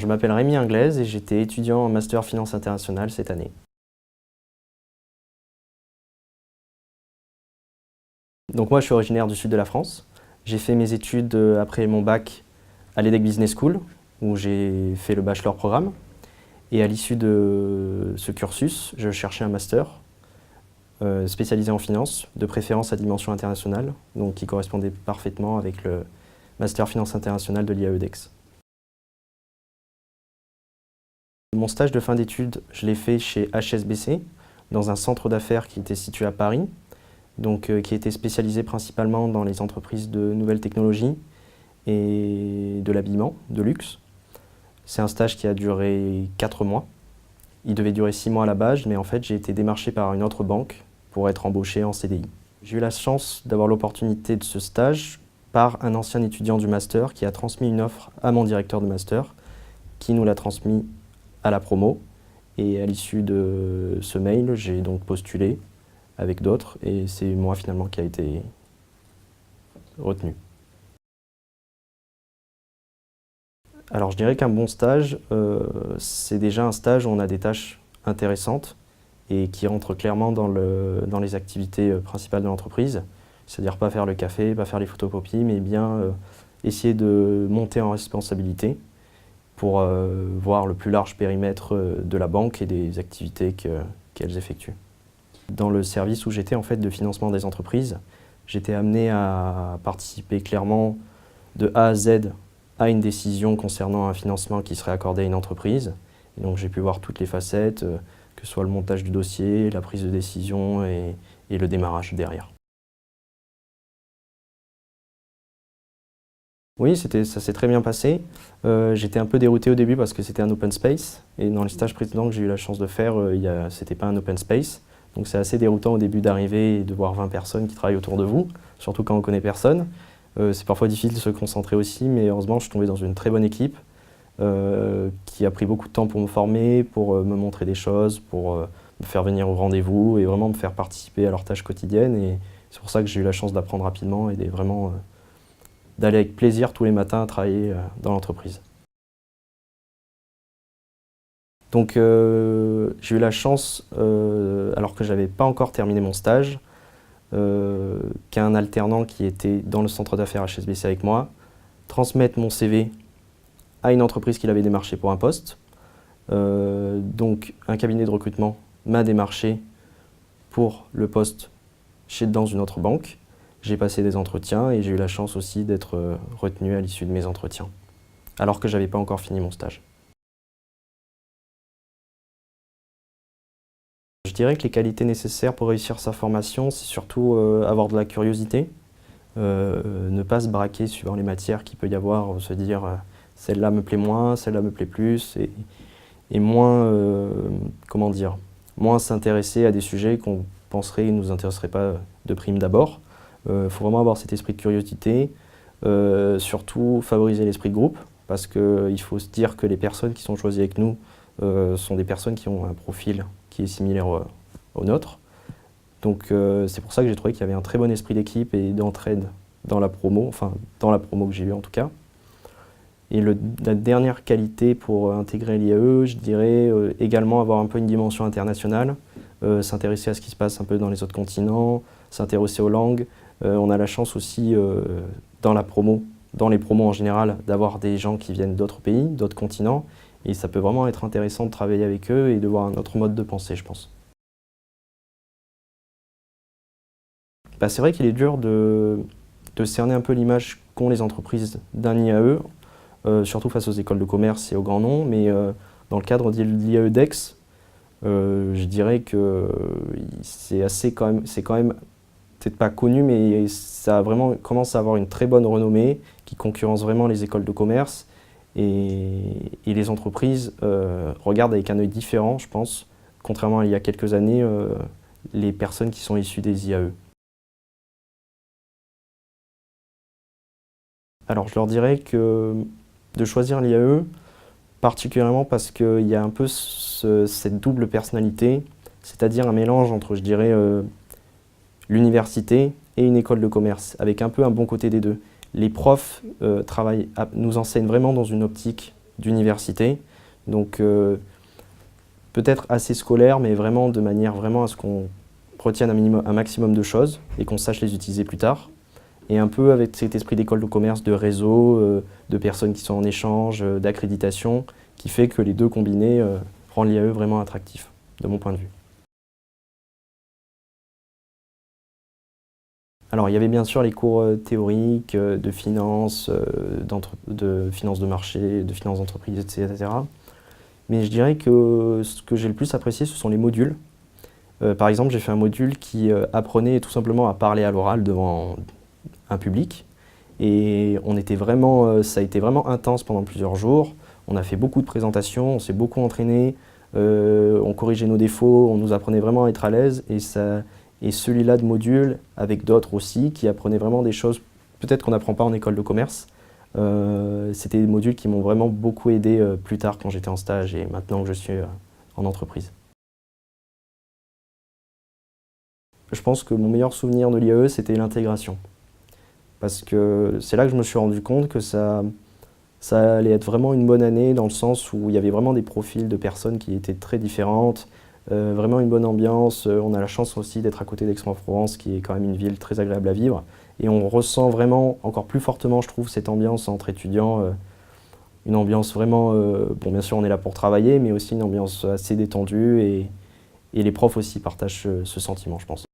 Je m'appelle Rémi Inglaise et j'étais étudiant en Master Finance Internationale cette année. Donc moi je suis originaire du sud de la France. J'ai fait mes études après mon bac à l'EDEC Business School où j'ai fait le bachelor programme. Et à l'issue de ce cursus, je cherchais un master spécialisé en finance, de préférence à dimension internationale, donc qui correspondait parfaitement avec le Master Finance Internationale de l'IAEDEX. Mon stage de fin d'études, je l'ai fait chez HSBC, dans un centre d'affaires qui était situé à Paris, donc qui était spécialisé principalement dans les entreprises de nouvelles technologies et de l'habillement, de luxe. C'est un stage qui a duré 4 mois. Il devait durer 6 mois à la base, mais en fait j'ai été démarché par une autre banque pour être embauché en CDI. J'ai eu la chance d'avoir l'opportunité de ce stage par un ancien étudiant du master qui a transmis une offre à mon directeur de master, qui nous l'a transmis à la promo. Et à l'issue de ce mail, j'ai donc postulé avec d'autres et c'est moi finalement qui a été retenu. Alors je dirais qu'un bon stage, c'est déjà un stage où on a des tâches intéressantes et qui rentrent clairement dans les activités principales de l'entreprise. C'est-à-dire pas faire le café, pas faire les photocopies, mais bien essayer de monter en responsabilité pour voir le plus large périmètre de la banque et des activités qu'elles effectuent. Dans le service où j'étais en fait de financement des entreprises, j'étais amené à participer clairement de A à Z à une décision concernant un financement qui serait accordé à une entreprise. Et donc j'ai pu voir toutes les facettes, que ce soit le montage du dossier, la prise de décision et le démarrage derrière. Oui, ça s'est très bien passé. J'étais un peu dérouté au début parce que c'était un open space. Et dans les stages précédents que j'ai eu la chance de faire, c'était pas un open space. Donc c'est assez déroutant au début d'arriver et de voir 20 personnes qui travaillent autour de vous, surtout quand on ne connaît personne. C'est parfois difficile de se concentrer aussi, mais heureusement je suis tombé dans une très bonne équipe qui a pris beaucoup de temps pour me former, pour me montrer des choses, pour me faire venir au rendez-vous et vraiment me faire participer à leurs tâches quotidiennes. Et c'est pour ça que j'ai eu la chance d'apprendre rapidement et vraiment d'aller avec plaisir tous les matins à travailler dans l'entreprise. Donc j'ai eu la chance, alors que je n'avais pas encore terminé mon stage, qu'un alternant qui était dans le centre d'affaires HSBC avec moi transmette mon CV à une entreprise qui l'avait démarché pour un poste. Donc un cabinet de recrutement m'a démarché pour le poste dans une autre banque. J'ai passé des entretiens et j'ai eu la chance aussi d'être retenu à l'issue de mes entretiens, alors que je n'avais pas encore fini mon stage. Je dirais que les qualités nécessaires pour réussir sa formation, c'est surtout avoir de la curiosité, ne pas se braquer suivant les matières qu'il peut y avoir, se dire celle-là me plaît moins, celle-là me plaît plus, et moins, comment dire, moins s'intéresser à des sujets qu'on penserait ne nous intéresseraient pas de prime d'abord. Il faut vraiment avoir cet esprit de curiosité, surtout favoriser l'esprit de groupe, parce qu'il faut se dire que les personnes qui sont choisies avec nous sont des personnes qui ont un profil qui est similaire au nôtre. Donc c'est pour ça que j'ai trouvé qu'il y avait un très bon esprit d'équipe et d'entraide dans la promo, enfin dans la promo que j'ai eue en tout cas. Et la dernière qualité pour intégrer l'IAE, je dirais également avoir un peu une dimension internationale, s'intéresser à ce qui se passe un peu dans les autres continents, s'intéresser aux langues. On a la chance aussi dans les promos en général, d'avoir des gens qui viennent d'autres pays, d'autres continents. Et ça peut vraiment être intéressant de travailler avec eux et de voir un autre mode de pensée, je pense. Bah, c'est vrai qu'il est dur de cerner un peu l'image qu'ont les entreprises d'un IAE, surtout face aux écoles de commerce et aux grands noms, mais dans le cadre de l'IAEDEX, je dirais que c'est quand même peut-être pas connu, mais ça vraiment commence à avoir une très bonne renommée qui concurrence vraiment les écoles de commerce. Et les entreprises regardent avec un œil différent, je pense, contrairement à il y a quelques années, les personnes qui sont issues des IAE. Alors je leur dirais que de choisir l'IAE, particulièrement parce qu'il y a un peu cette double personnalité, c'est-à-dire un mélange entre, je dirais, l'université et une école de commerce, avec un peu un bon côté des deux. Les profs nous enseignent vraiment dans une optique d'université. Donc peut-être assez scolaire, mais vraiment de manière vraiment à ce qu'on retienne un maximum de choses et qu'on sache les utiliser plus tard. Et un peu avec cet esprit d'école de commerce, de réseau, de personnes qui sont en échange, d'accréditation, qui fait que les deux combinés rendent l'IAE vraiment attractif, de mon point de vue. Alors, il y avait bien sûr les cours théoriques de finance, de finance de marché, de finance d'entreprise, etc. Mais je dirais que ce que j'ai le plus apprécié, ce sont les modules. Par exemple, j'ai fait un module qui apprenait tout simplement à parler à l'oral devant un public. Et ça a été vraiment intense pendant plusieurs jours. On a fait beaucoup de présentations, on s'est beaucoup entraîné, on corrigeait nos défauts, on nous apprenait vraiment à être à l'aise. Et celui-là de module, avec d'autres aussi, qui apprenaient vraiment des choses peut-être qu'on n'apprend pas en école de commerce. C'était des modules qui m'ont vraiment beaucoup aidé plus tard quand j'étais en stage et maintenant que je suis en entreprise. Je pense que mon meilleur souvenir de l'IAE, c'était l'intégration. Parce que c'est là que je me suis rendu compte que ça allait être vraiment une bonne année dans le sens où il y avait vraiment des profils de personnes qui étaient très différentes, vraiment une bonne ambiance. On a la chance aussi d'être à côté d'Aix-en-Provence, qui est quand même une ville très agréable à vivre. Et on ressent vraiment, encore plus fortement, je trouve, cette ambiance entre étudiants. Une ambiance vraiment, bon bien sûr on est là pour travailler, mais aussi une ambiance assez détendue et les profs aussi partagent ce sentiment, je pense.